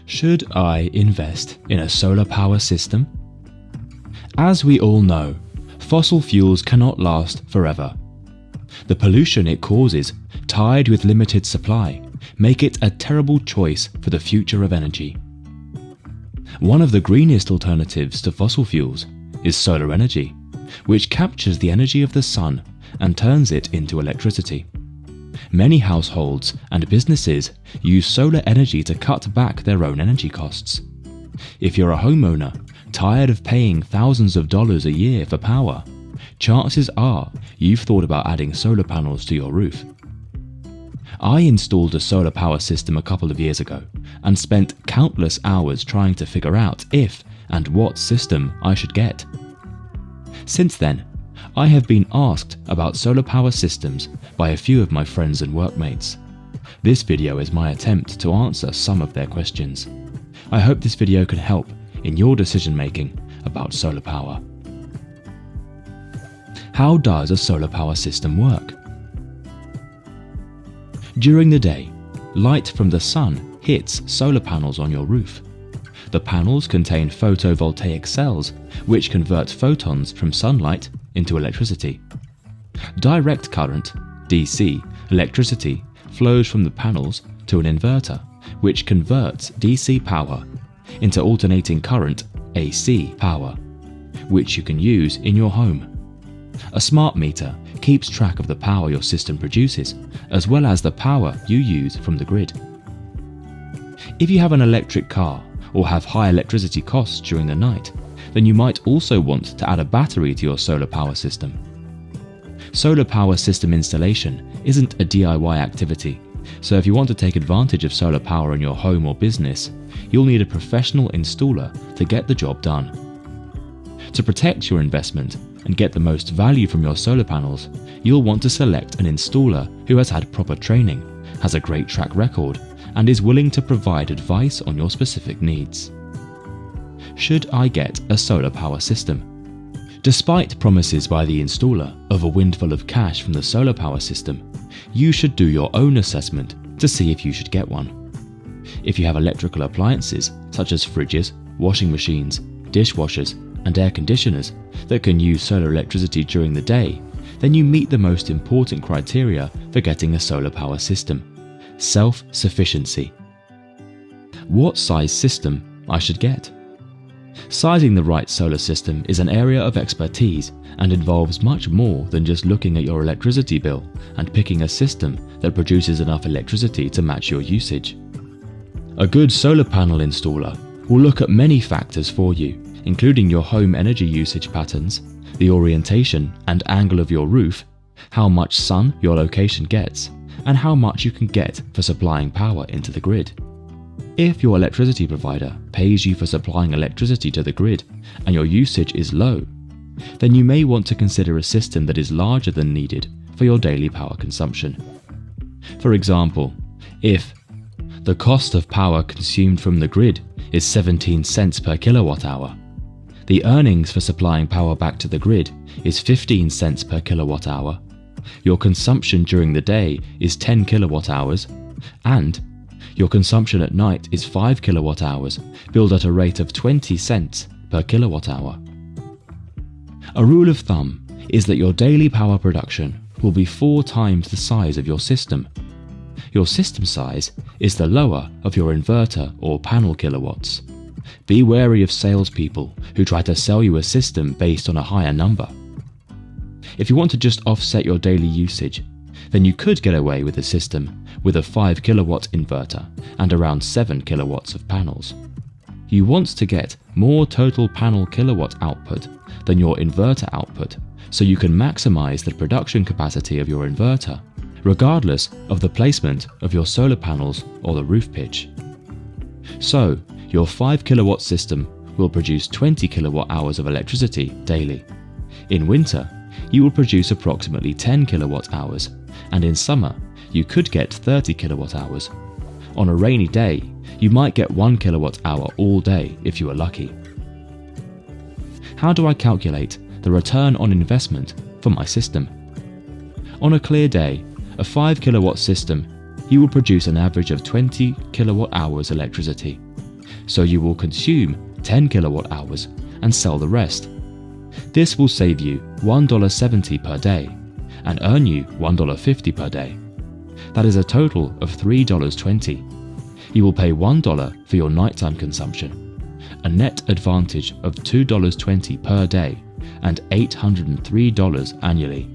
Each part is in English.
Should I invest in a solar power system? As we all know, fossil fuels cannot last forever. The pollution it causes, tied with limited supply, make it a terrible choice for the future of energy. One of the greenest alternatives to fossil fuels is solar energy, which captures the energy of the sun and turns it into electricity. Many households and businesses use solar energy to cut back their own energy costs. If you're a homeowner tired of paying thousands of dollars a year for power, chances are you've thought about adding solar panels to your roof. I installed a solar power system a couple of years ago and spent countless hours trying to figure out if and what system I should get. Since then, I have been asked about solar power systems by a few of my friends and workmates. This video is my attempt to answer some of their questions. I hope this video can help in your decision making about solar power. How does a solar power system work? During the day, light from the sun hits solar panels on your roof. The panels contain photovoltaic cells which convert photons from sunlight into electricity. Direct current, DC, electricity flows from the panels to an inverter, which converts DC power into alternating current, AC power, which you can use in your home. A smart meter keeps track of the power your system produces, as well as the power you use from the grid. If you have an electric car or have high electricity costs during the night, then you might also want to add a battery to your solar power system. Solar power system installation isn't a DIY activity, so if you want to take advantage of solar power in your home or business, you'll need a professional installer to get the job done. To protect your investment and get the most value from your solar panels, you'll want to select an installer who has had proper training, has a great track record, and is willing to provide advice on your specific needs. Should I get a solar power system? Despite promises by the installer of a windfall of cash from the solar power system, you should do your own assessment to see if you should get one. If you have electrical appliances such as fridges, washing machines, dishwashers, and air conditioners that can use solar electricity during the day, then you meet the most important criteria for getting a solar power system: self-sufficiency. What size system I should get? Sizing the right solar system is an area of expertise and involves much more than just looking at your electricity bill and picking a system that produces enough electricity to match your usage. A good solar panel installer will look at many factors for you, including your home energy usage patterns, the orientation and angle of your roof, how much sun your location gets, and how much you can get for supplying power into the grid. If your electricity provider pays you for supplying electricity to the grid and your usage is low, then you may want to consider a system that is larger than needed for your daily power consumption. For example, if the cost of power consumed from the grid is 17 cents per kilowatt hour, the earnings for supplying power back to the grid is 15 cents per kilowatt hour, your consumption during the day is 10 kilowatt hours, and your consumption at night is 5 kilowatt hours, billed at a rate of 20 cents per kilowatt hour. A rule of thumb is that your daily power production will be 4 times the size of your system. Your system size is the lower of your inverter or panel kilowatts. Be wary of salespeople who try to sell you a system based on a higher number. If you want to just offset your daily usage, then you could get away with a system with a 5 kilowatt inverter and around 7 kilowatts of panels. You want to get more total panel kilowatt output than your inverter output, so you can maximize the production capacity of your inverter, regardless of the placement of your solar panels or the roof pitch. So, your 5 kilowatt system will produce 20 kilowatt hours of electricity daily. In winter, you will produce approximately 10 kilowatt hours, and in summer, you could get 30 kilowatt hours. On a rainy day, you might get 1 kilowatt hour all day if you are lucky. How do I calculate the return on investment for my system? On a clear day, a 5 kilowatt system, you will produce an average of 20 kilowatt hours electricity. so you will consume 10 kilowatt hours and sell the rest. This will save you $1.70 per day and earn you $1.50 per day. That is a total of $3.20. You will pay $1 for your nighttime consumption, a net advantage of $2.20 per day and $803 annually.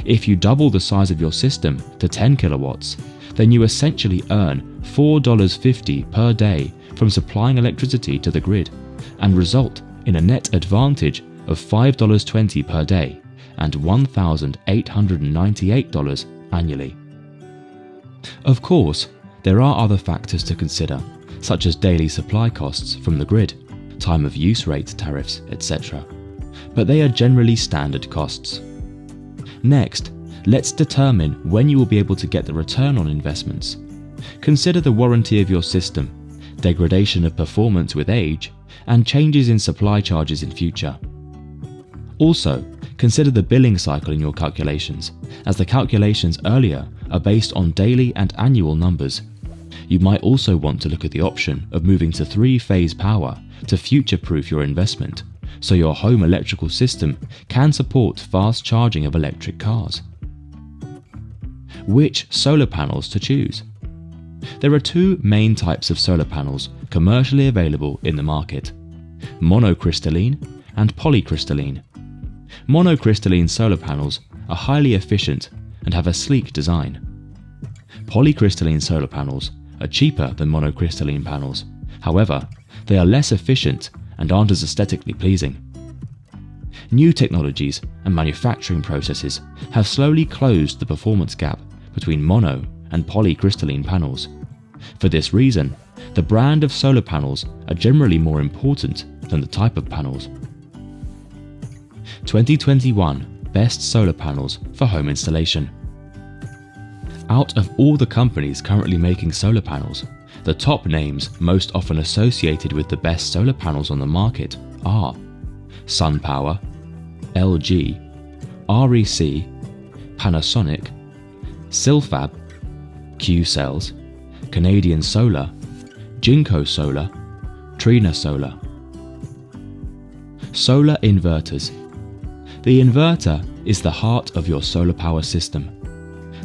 If you double the size of your system to 10 kilowatts, then you essentially earn $4.50 per day from supplying electricity to the grid and result in a net advantage of $5.20 per day and $1,898 annually. Of course, there are other factors to consider, such as daily supply costs from the grid, time of use rate tariffs, etc. But they are generally standard costs. Next, let's determine when you will be able to get the return on investments. Consider the warranty of your system, degradation of performance with age, and changes in supply charges in future. Also, consider the billing cycle in your calculations, as the calculations earlier are based on daily and annual numbers. You might also want to look at the option of moving to 3-phase power to future-proof your investment, so your home electrical system can support fast charging of electric cars. Which solar panels to choose? There are two main types of solar panels commercially available in the market: monocrystalline and polycrystalline. Monocrystalline solar panels are highly efficient and have a sleek design. Polycrystalline solar panels are cheaper than monocrystalline panels. However, they are less efficient and aren't as aesthetically pleasing. New technologies and manufacturing processes have slowly closed the performance gap between mono and polycrystalline panels. For this reason, the brand of solar panels are generally more important than the type of panels. 2021 Best Solar Panels for Home Installation. Out of all the companies currently making solar panels, the top names most often associated with the best solar panels on the market are SunPower, LG, REC, Panasonic, Silfab, Q-Cells, Canadian Solar, Jinko Solar, Trina Solar. Solar inverters. The inverter is the heart of your solar power system.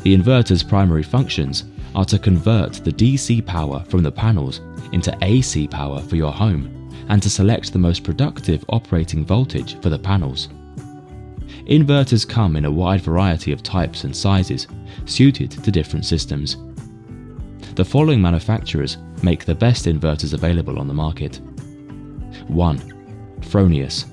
The inverter's primary functions are to convert the DC power from the panels into AC power for your home and to select the most productive operating voltage for the panels. Inverters come in a wide variety of types and sizes, suited to different systems. The following manufacturers make the best inverters available on the market. 1. Fronius.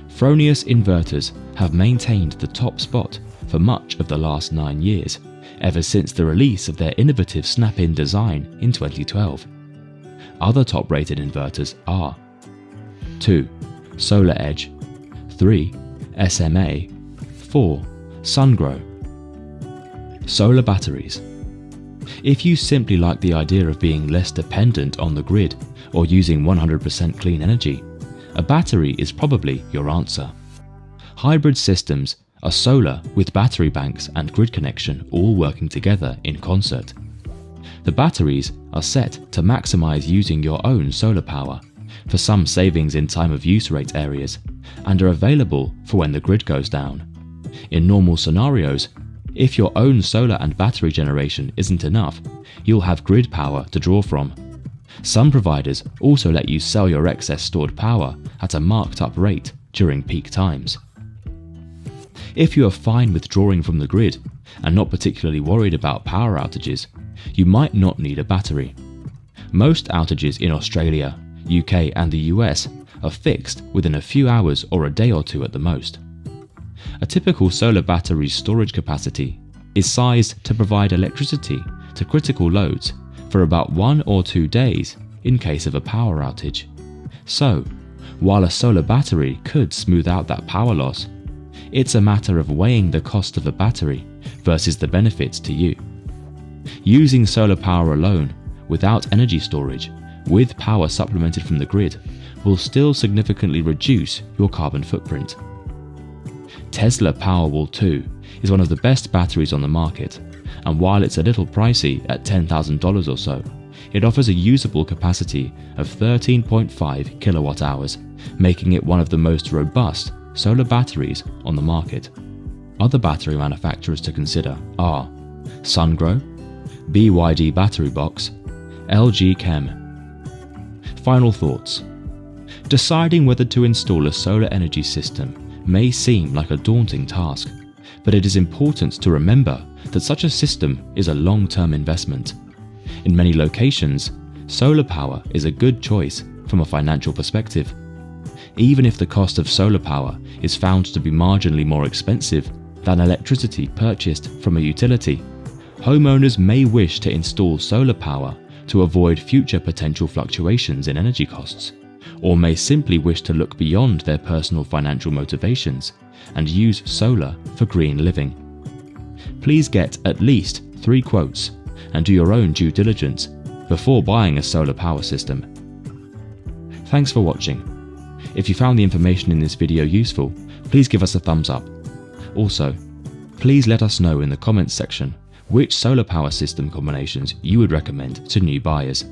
Fronius inverters have maintained the top spot for much of the last 9 years, ever since the release of their innovative snap-in design in 2012. Other top-rated inverters are 2. Solar Edge, 3. SMA, 4. SunGrow. Solar batteries. If you simply like the idea of being less dependent on the grid or using 100% clean energy, a battery is probably your answer. Hybrid systems are solar with battery banks and grid connection all working together in concert. The batteries are set to maximize using your own solar power for some savings in time of use rate areas and are available for when the grid goes down. In normal scenarios, if your own solar and battery generation isn't enough, you'll have grid power to draw from. Some providers also let you sell your excess stored power at a marked up rate during peak times. If you are fine with drawing from the grid and not particularly worried about power outages, you might not need a battery. Most outages in Australia, UK and the US are fixed within a few hours or a day or two at the most. A typical solar battery's storage capacity is sized to provide electricity to critical loads for about 1 or 2 days in case of a power outage. So, while a solar battery could smooth out that power loss, it's a matter of weighing the cost of a battery versus the benefits to you. Using solar power alone, without energy storage, with power supplemented from the grid, will still significantly reduce your carbon footprint. Tesla Powerwall 2 is one of the best batteries on the market, and while it's a little pricey at $10,000 or so, It offers a usable capacity of 13.5 kilowatt hours, making it one of the most robust solar batteries on the market. Other battery manufacturers to consider are Sungrow, BYD Battery Box, LG Chem. Final thoughts. Deciding whether to install a solar energy system may seem like a daunting task, but it is important to remember that such a system is a long-term investment. In many locations, solar power is a good choice from a financial perspective. Even if the cost of solar power is found to be marginally more expensive than electricity purchased from a utility, homeowners may wish to install solar power to avoid future potential fluctuations in energy costs, or may simply wish to look beyond their personal financial motivations and use solar for green living. Please get at least 3 quotes and do your own due diligence before buying a solar power system. Thanks for watching. If you found the information in this video useful, please give us a thumbs up. Also, please let us know in the comments section which solar power system combinations you would recommend to new buyers.